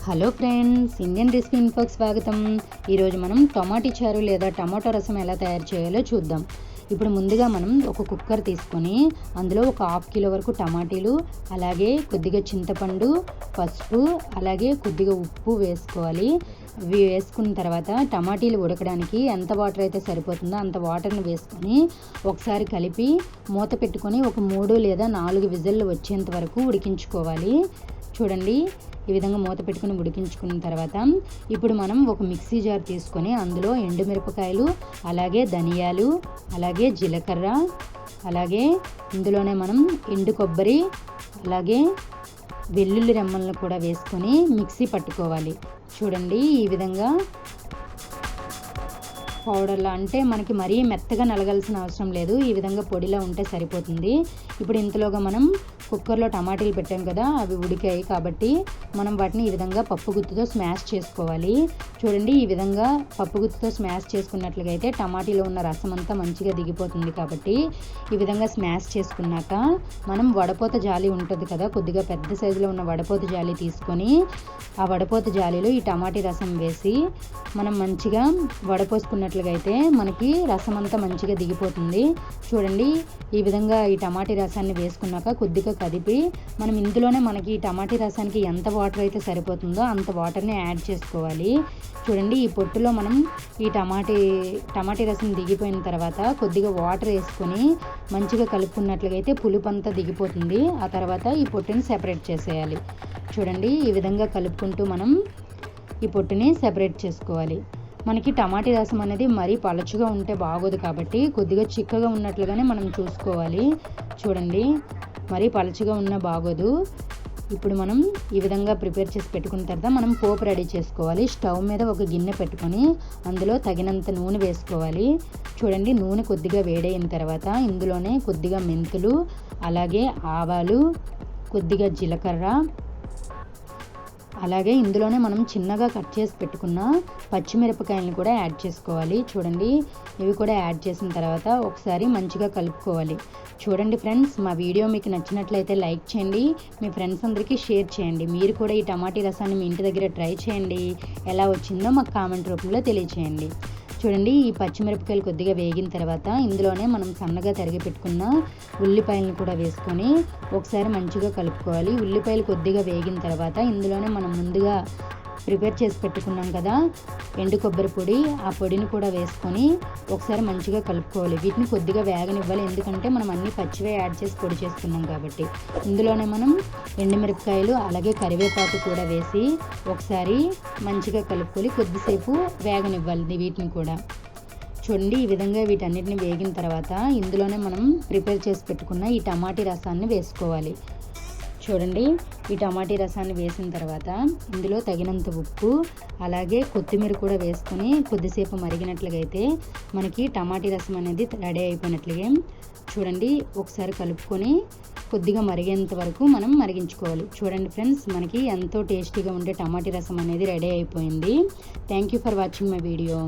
Hello friends, Indian recipe ఇన్ఫోకి స్వాగతం. ఈరోజు మనం టమాటో చారు లేదా టమాటో రసం ఎలా తయారు చేయాలో చూద్దాం. ఇప్పుడు ముందుగా మనం ఒక కుక్కర్ తీసుకొని అందులో ఒక 1/2 కిలో వరకు టమాటీలు, అలాగే కొద్దిగా చింతపండు, పసుపు, అలాగే కొద్దిగా ఉప్పు వేసుకోవాలి. ఇవి వేసుకున్న తర్వాత టమాటీలు ఉడకడానికి ఎంత వాటర్ అయితే సరిపోతుందో అంత వాటర్ని వేసుకొని ఒకసారి కలిపి మూత పెట్టుకొని ఒక 3 లేదా 4 విజిల్లు వచ్చేంత వరకు ఉడికించుకోవాలి. చూడండి, ఈ విధంగా మూత పెట్టుకుని ఉడికించుకున్న తర్వాత ఇప్పుడు మనం ఒక మిక్సీ జార్ తీసుకొని అందులో ఎండుమిరపకాయలు, అలాగే ధనియాలు, అలాగే జీలకర్ర, అలాగే ఇందులోనే మనం ఎండు కొబ్బరి, అలాగే వెల్లుల్లి రెమ్మలను కూడా వేసుకొని మిక్సీ పట్టుకోవాలి. చూడండి, ఈ విధంగా పౌడర్లా, అంటే మనకి మరీ మెత్తగా నలగాల్సిన అవసరం లేదు, ఈ విధంగా పొడిలా ఉంటే సరిపోతుంది. ఇప్పుడు ఇంతలోగా మనం కుక్కర్లో టమాటీలు పెట్టాం కదా, అవి ఉడికాయి కాబట్టి మనం వాటిని ఈ విధంగా పప్పు గుత్తుతో స్మాష్ చేసుకోవాలి. చూడండి, ఈ విధంగా పప్పు గుత్తుతో స్మాష్ చేసుకున్నట్లుగా అయితే టమాటీలో ఉన్న రసం అంతా మంచిగా దిగిపోతుంది. కాబట్టి ఈ విధంగా స్మాష్ చేసుకున్నాక మనం వడపోత జాలి ఉంటుంది కదా, కొద్దిగా పెద్ద సైజులో ఉన్న వడపోత జాలి తీసుకొని ఆ వడపోత జాలీలో ఈ టమాటీ రసం వేసి మనం మంచిగా వడపోసుకున్నట్లుగా అయితే మనకి రసం అంతా మంచిగా దిగిపోతుంది. చూడండి, ఈ విధంగా ఈ టమాటీ రసాన్ని వేసుకున్నాక కొద్దిగా కదిపి మనం ఇందులోనే మనకి ఈ టమాటీ రసానికి ఎంత వాటర్ అయితే సరిపోతుందో అంత వాటర్ని యాడ్ చేసుకోవాలి. చూడండి, ఈ పొట్టులో మనం ఈ టమాటీ రసం దిగిపోయిన తర్వాత కొద్దిగా వాటర్ వేసుకొని మంచిగా కలుపుకున్నట్లుగా అయితే పులుపు అంతా దిగిపోతుంది. ఆ తర్వాత ఈ పొట్టుని సెపరేట్ చేసేయాలి. చూడండి, ఈ విధంగా కలుపుకుంటూ మనం ఈ పొట్టుని సెపరేట్ చేసుకోవాలి. మనకి టమాటీ రసం అనేది మరీ పలచుగా ఉంటే బాగోదు కాబట్టి కొద్దిగా చిక్కగా ఉన్నట్లుగానే మనం చూసుకోవాలి. చూడండి, మరీ పలచుగా ఉన్నా బాగోదు. ఇప్పుడు మనం ఈ విధంగా ప్రిపేర్ చేసి పెట్టుకున్న తర్వాత మనం పోపు రెడీ చేసుకోవాలి. స్టవ్ మీద ఒక గిన్నె పెట్టుకొని అందులో తగినంత నూనె వేసుకోవాలి. చూడండి, నూనె కొద్దిగా వేడైన తర్వాత ఇందులోనే కొద్దిగా మెంతులు, అలాగే ఆవాలు, కొద్దిగా జీలకర్ర, అలాగే ఇందులోనే మనం చిన్నగా కట్ చేసి పెట్టుకున్న పచ్చిమిరపకాయలను కూడా యాడ్ చేసుకోవాలి. చూడండి, ఇవి కూడా యాడ్ చేసిన తర్వాత ఒకసారి మంచిగా కలుపుకోవాలి. చూడండి ఫ్రెండ్స్, మా వీడియో మీకు నచ్చినట్లయితే లైక్ చేయండి, మీ ఫ్రెండ్స్ అందరికీ షేర్ చేయండి. మీరు కూడా ఈ టమాటీ రసాన్ని మీ ఇంటి దగ్గర ట్రై చేయండి. ఎలా వచ్చిందో మాకు కామెంట్ రూపంలో తెలియచేయండి. చూడండి, ఈ పచ్చిమిరపకాయలు కొద్దిగా వేగిన తర్వాత ఇందులోనే మనం సన్నగా తరిగి పెట్టుకున్న ఉల్లిపాయలను కూడా వేసుకొని ఒకసారి మంచిగా కలుపుకోవాలి. ఉల్లిపాయలు కొద్దిగా వేగిన తర్వాత ఇందులోనే మనం ముందుగా ప్రిపేర్ చేసి పెట్టుకున్నాం కదా ఎండు కొబ్బరి పొడి, ఆ పొడిని కూడా వేసుకొని ఒకసారి మంచిగా కలుపుకోవాలి. వీటిని కొద్దిగా వేగనివ్వాలి, ఎందుకంటే మనం అన్ని పచ్చివే యాడ్ చేసి పొడి చేసుకున్నాం కాబట్టి. ఇందులోనే మనం ఎండుమిరపకాయలు, అలాగే కరివేపాకు కూడా వేసి ఒకసారి మంచిగా కలుపుకొని కొద్దిసేపు వేగనివ్వాలి వీటిని కూడా. చూడండి, ఈ విధంగా వీటన్నిటిని వేగిన తర్వాత ఇందులోనే మనం ప్రిపేర్ చేసి పెట్టుకున్న ఈ టమాటీ రసాన్ని వేసుకోవాలి. చూడండి, ఈ టమాటీ రసాన్ని వేసిన తర్వాత ఇందులో తగినంత ఉప్పు, అలాగే కొత్తిమీర కూడా వేసుకొని కొద్దిసేపు మరిగినట్లుగా అయితే మనకి టమాటీ రసం అనేది రెడీ అయిపోయినట్లుగా. చూడండి, ఒకసారి కలుపుకొని కొద్దిగా మరిగేంత వరకు మనం మరిగించుకోవాలి. చూడండి ఫ్రెండ్స్, మనకి ఎంతో టేస్టీగా ఉండే టమాటీ రసం అనేది రెడీ అయిపోయింది. Thank you for watching my video.